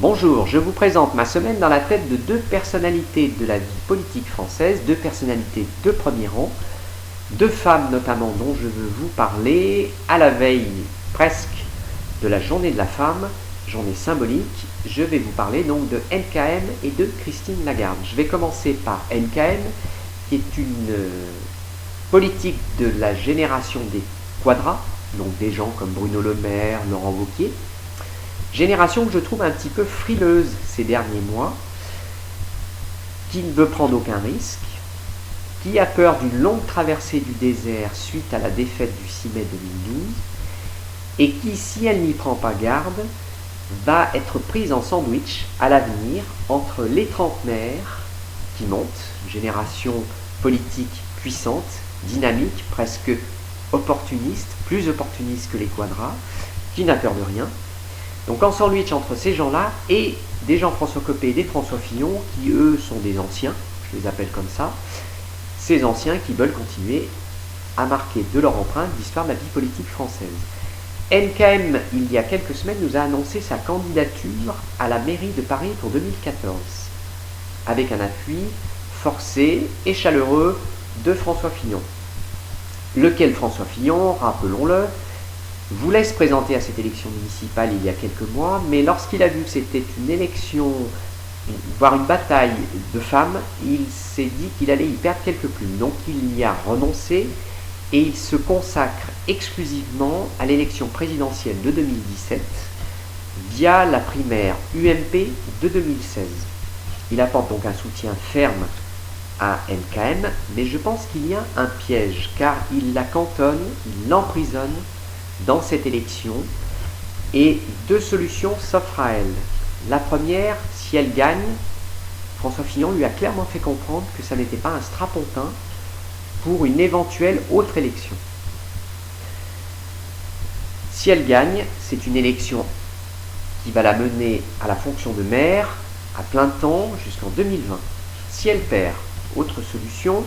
Bonjour, je vous présente ma semaine dans la tête de deux personnalités de la vie politique française, deux personnalités de premier rang, deux femmes notamment dont je veux vous parler à la veille presque de la journée de la femme, journée symbolique. Je vais vous parler donc de NKM et de Christine Lagarde. Je vais commencer par NKM, qui est une politique de la génération des quadras, donc des gens comme Bruno Le Maire, Laurent Wauquiez. Génération que je trouve un petit peu frileuse ces derniers mois, qui ne veut prendre aucun risque, qui a peur d'une longue traversée du désert suite à la défaite du 6 mai 2012, et qui, si elle n'y prend pas garde, va être prise en sandwich à l'avenir entre les trentenaires qui montent, une génération politique puissante, dynamique, presque opportuniste, plus opportuniste que les quadras, qui n'a peur de rien. Donc en sandwich entre ces gens-là et des Jean-François Copé et des François Fillon qui eux sont des anciens, je les appelle comme ça, ces anciens qui veulent continuer à marquer de leur empreinte l'histoire de la vie politique française. NKM, il y a quelques semaines, nous a annoncé sa candidature à la mairie de Paris pour 2014, avec un appui forcé et chaleureux de François Fillon, lequel François Fillon, rappelons-le, voulait se présenter à cette élection municipale il y a quelques mois, mais lorsqu'il a vu que c'était une élection, voire une bataille de femmes, il s'est dit qu'il allait y perdre quelques plumes. Donc il y a renoncé et il se consacre exclusivement à l'élection présidentielle de 2017 via la primaire UMP de 2016. Il apporte donc un soutien ferme à NKM, mais je pense qu'il y a un piège, car il la cantonne, il l'emprisonne dans cette élection, et deux solutions s'offrent à elle. La première, si elle gagne, François Fillon lui a clairement fait comprendre que ça n'était pas un strapontin pour une éventuelle autre élection. Si elle gagne, c'est une élection qui va la mener à la fonction de maire à plein temps jusqu'en 2020. Si elle perd, autre solution,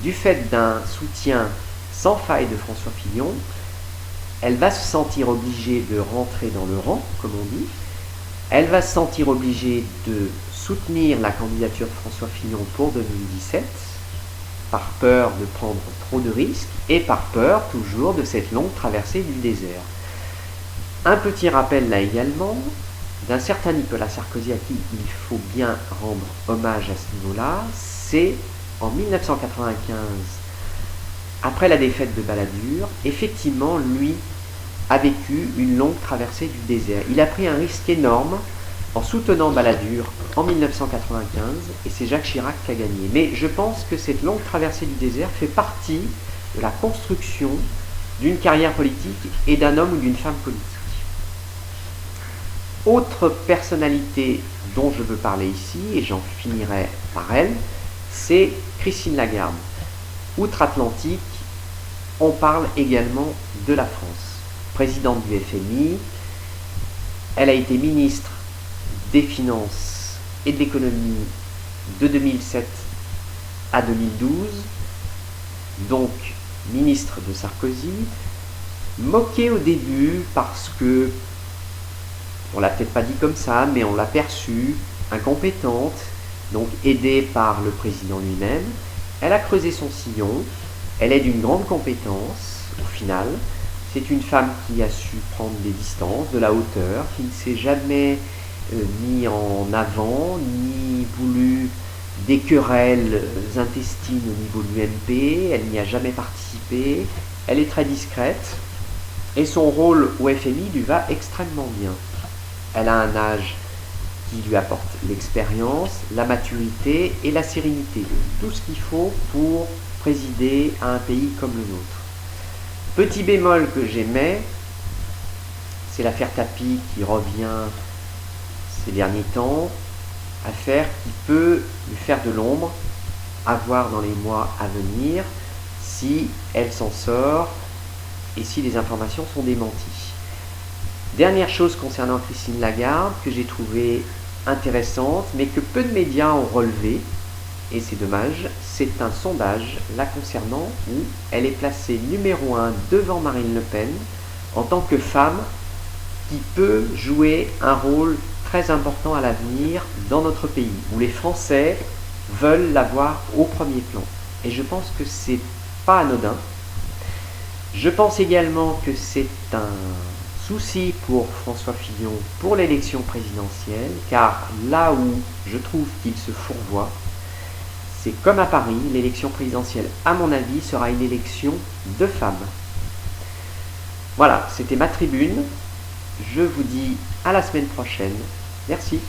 du fait d'un soutien sans faille de François Fillon, elle va se sentir obligée de rentrer dans le rang, comme on dit. Elle va se sentir obligée de soutenir la candidature de François Fillon pour 2017, par peur de prendre trop de risques et par peur toujours de cette longue traversée du désert. Un petit rappel là également d'un certain Nicolas Sarkozy à qui il faut bien rendre hommage à ce niveau-là. C'est en 1995, après la défaite de Balladur, effectivement, lui a vécu une longue traversée du désert. Il a pris un risque énorme en soutenant Balladur en 1995, et c'est Jacques Chirac qui a gagné. Mais je pense que cette longue traversée du désert fait partie de la construction d'une carrière politique et d'un homme ou d'une femme politique. Autre personnalité dont je veux parler ici, et j'en finirai par elle, c'est Christine Lagarde. Outre-Atlantique, on parle également de la France. Présidente du FMI, elle a été ministre des Finances et de l'Économie de 2007 à 2012, donc ministre de Sarkozy, moquée au début parce que, on l'a peut-être pas dit comme ça, mais on l'a perçue incompétente, donc aidée par le président lui-même. Elle a creusé son sillon, elle est d'une grande compétence au final. C'est une femme qui a su prendre des distances, de la hauteur, qui ne s'est jamais mis en avant, ni voulu des querelles intestines au niveau de l'UMP, elle n'y a jamais participé, elle est très discrète, et son rôle au FMI lui va extrêmement bien. Elle a un âge qui lui apporte l'expérience, la maturité et la sérénité, tout ce qu'il faut pour présider à un pays comme le nôtre. Petit bémol que j'aimais, c'est l'affaire Tapie qui revient ces derniers temps, affaire qui peut lui faire de l'ombre à voir dans les mois à venir si elle s'en sort et si les informations sont démenties. Dernière chose concernant Christine Lagarde que j'ai trouvée intéressante mais que peu de médias ont relevé, et c'est dommage, c'est un sondage la concernant où elle est placée numéro 1 devant Marine Le Pen en tant que femme qui peut jouer un rôle très important à l'avenir dans notre pays, où les Français veulent l'avoir au premier plan. Et je pense que c'est pas anodin. Je pense également que c'est un souci pour François Fillon pour l'élection présidentielle, car là où je trouve qu'il se fourvoie, c'est comme à Paris, l'élection présidentielle, à mon avis, sera une élection de femmes. Voilà, c'était ma tribune. Je vous dis à la semaine prochaine. Merci.